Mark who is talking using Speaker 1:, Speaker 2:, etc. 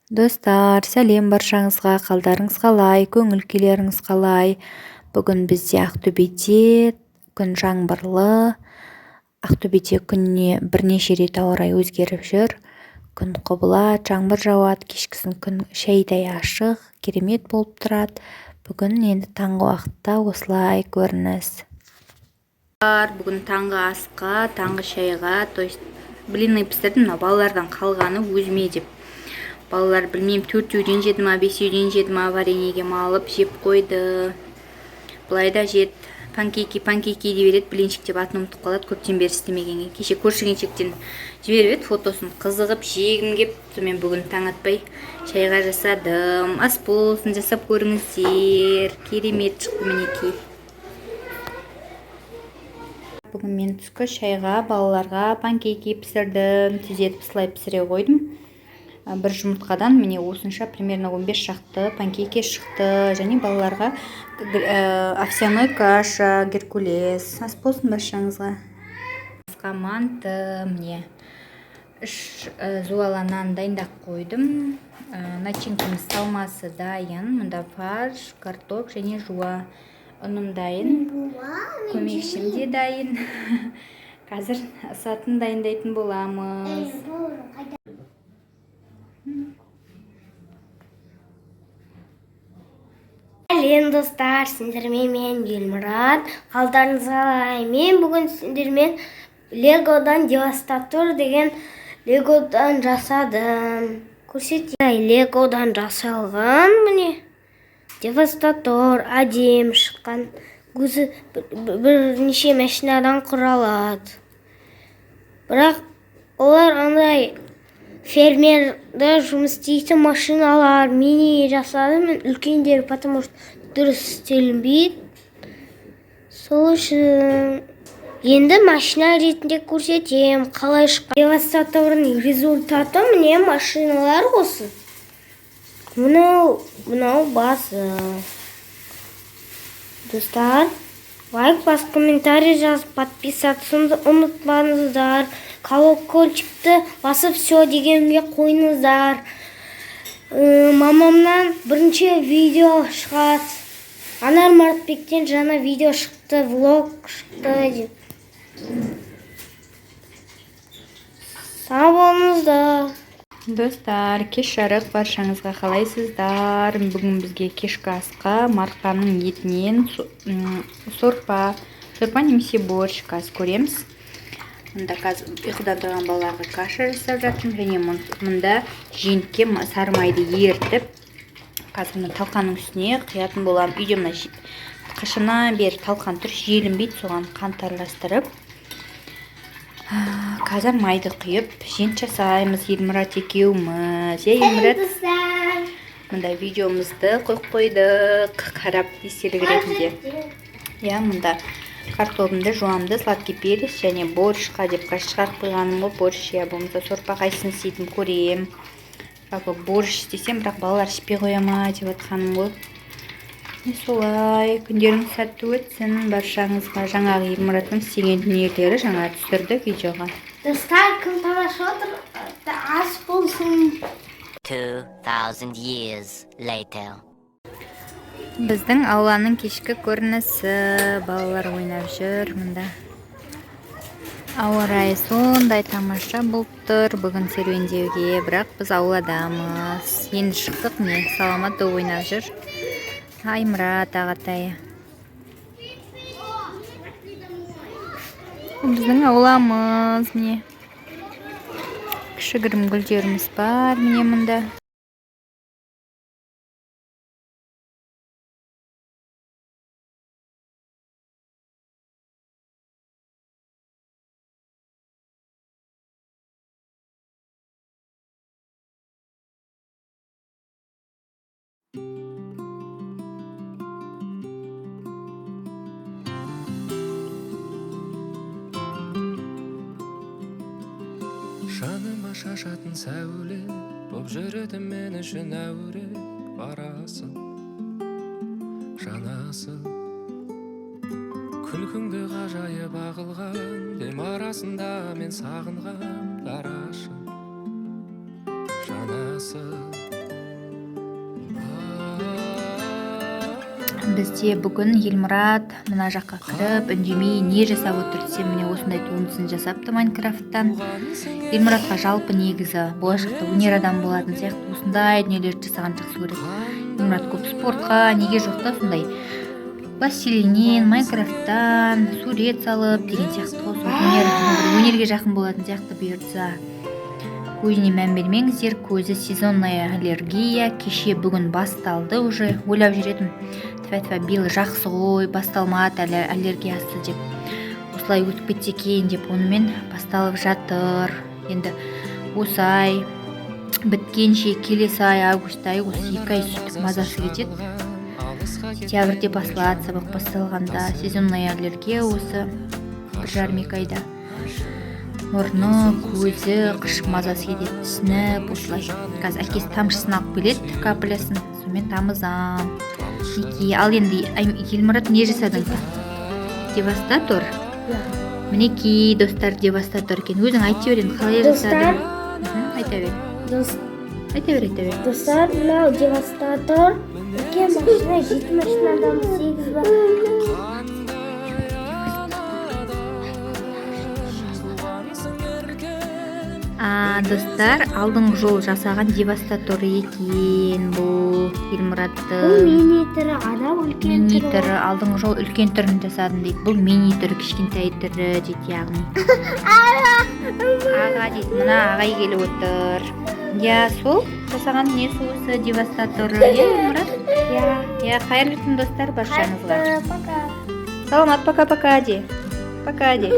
Speaker 1: Достар, сәлем баршаңызға, қалдарыңыз қалай, көңіл күйлеріңіз қалай? Бүгін бізде Ақтөбеде күн жаңбырлы. Ақтөбеде күніне бірнеше рет ауа райы өзгеріп жүр. Күн құбылады, жаңбыр жауады, кешкісін күн шәйдай ашық, керемет болып тұрады. Бүгін енді таңғы уақытта осылай көрініс. Бүгін таңғы асқа, таңғы шайға, блинный пісірдім, балалардан қалғаны өзіме деп. Балалар білмеймін 4-еуден жеді ма, 5-еуден жеді ма, вареньеге малып жеп қойды. Былай да жет, панкейки деп береді, блинчик деп атын ұмытып қалады, көптен бері істемегенге. Кеше көрші келіншектен жіберіп еді фотосын, қызығып жегім кеп, сонымен бүгін таң атпай шайға жасадым. Ас болсын, жасап көріңіздер. Керемет шықты мінекей. Бүгін мен түскі шайға балаларға панкейки пісірдім, тездетіп слай пісіре қойдым. Бір жұмыртқадан міне осынша примерно 15 шақты панкейки шықты. Және балаларға овсяной каша, геркулес. Ас болсын баршаңызға. Манты, міне 3 зуала нан дайындап қойдым. Начинкамыз салмасы дайын. Мұнда фарш, картоп және жуа. Ұным дайын. Көмекшім де дайын. Қазір сатын дайындайтын боламыз.
Speaker 2: Сәлем достар, сендермен мен Елмұрат. Қалдарыңыз қалай? Мен бүгін сендермен легодан девастатор деген легодан жасадым. Көрсетейін. Легодан жасалған міне девастатор әдем шыққан. Өзі бірнеше машинадан құралады. Бірақ олар андай фермерда жұмыс істейтін машиналар. Мини жасадым, мен үлкендер, потому что дұрыс істелінбейді. Сол үшін енді машина ретінде көрсетем, қалай шыққан. Девастатордың результаты міне машиналар осы. Мынау басы. Достар, лайк бас, комментарий жазып, подписаться ұмытпаңыздар. Колокольчикті басып все дегенге қойыңыздар. Мамамнан бірінші видео шығады. Анар Мартбектен жаңа видео шықты, влог шықты деп. Сау болыңыздар.
Speaker 1: Достар, кеш жарық баршаңызға қалайсыздар? Бүгін бізге кешкі асқа марқаның етінен сорпа немесе борщ ас көреміз. Мұнда қазір ұйқыдан тұрған балаларға каша жасап жатырмын. Және мұнда жентке сары майды ертіп, қазір мұны талқанның үстіне құятын боламын. Үйде мұна қашынан бері талқан тұр, желінбейді, соған қант араластырып. Қазір майды құйып, жент жасаймыз. Елмұрат екеуміз. Елмұрат, мұнда видеомызды қойып қойдық, қарап естелік ретінде. Мұнда картопымды, жуамды, сладкий перец және борщқа деп шығарып қойғаным ғой. Борщ, болмаса сорпа қайсын істейтін көрем. Жалпы борщ істесем, бірақ балалар ішпей қояма деп отқаным ғой. Солай, күндеріңіз сәтті өтсін баршаңызға. Жаңағы Елмұраттың істеген дүниелері жаңа түсірді видеоға.
Speaker 2: Достар, күн тамаша отыр, ас болсын.
Speaker 3: 2000 years later.
Speaker 1: Біздің ауланың кешкі көрінісі, балалар ойнап жүр мұнда. Ауа райы сондай тамаша болып тұр бүгін серуендеуге, бірақ біз ауладамыз. Енді шықтық, міне саламат ойнап жүр. Аймұрат ағатайы. Біздің ауламыз, міне. Кішігірім гүлдеріміз бар, міне мұнда.
Speaker 4: Жаныма шашатын сәуле боп жүреді мен үшін әуре, барасың, жанасың. Күлкіңді ғажайып ағылған дем арасында мен сағынған дарашың, жанасың.
Speaker 1: Бізде бүгін Елмұрат мына жаққа кіріп үндемей не жасап отыр десем, міне осындай туындысын жасапты Майнкрафттан. Елмұратқа жалпы негізі болашақта өнер адамы болатын сияқты осындай дүниелерді жасаған жақсы көреді. Елмұрат көп спортқа неге жоқ та сондай пластилиннен, Майнкрафттан сурет салып деген сияқты ғой. Өнерге жақын болатын сияқты бұйыртса. Көзіне мән бермеңіздер, көзі сезонная аллергия, кеше бүгін басталды уже. Ойлап жүретім, тфа биыл жақсы ғой, басталмады әлі аллергиясы деп. Осылай өтіп кетсе екен деп, онымен басталып жатыр. Енді осы ай біткенше келесі ай август ай осы 2 ай сөйтіп мазасы кетеді. Сентябрьде басталады сабақ басталғанда. Сезонная аллергия осы 1,5-2 айда. Мұрны, көзі қышып мазасы кетеді, түсініп осылай. Қазір әкесі тамшысын алып келеді, каплясын, сонымен тамызам. Ал енді Елмұрат не жасадың? Девастатор? Мінекей, достар, девастатор екен. Өзің айта бер енді қалай жасадың? Айта бер.
Speaker 2: Достар, мынау девастатор. Үлкен машина, 7 машинадан 8 бар.
Speaker 1: Достар, алдыңғы жол жасаған девастатор екен бұл Елмұраттың.
Speaker 2: Бұл мини түрі, анау үлкен
Speaker 1: Мини
Speaker 2: түрі.
Speaker 1: түрі, алдыңғы жол үлкен түрін жасадым дейді. Бұл мини түрі, кішкентай түрі дейді яғни. Аға дейді, мына ағай келіп отыр. Сол жасаған не осы девастаторы, Елмұрат? Қайырлы күн достар баршаңызға. Саламат, пока-пока де. Пока де.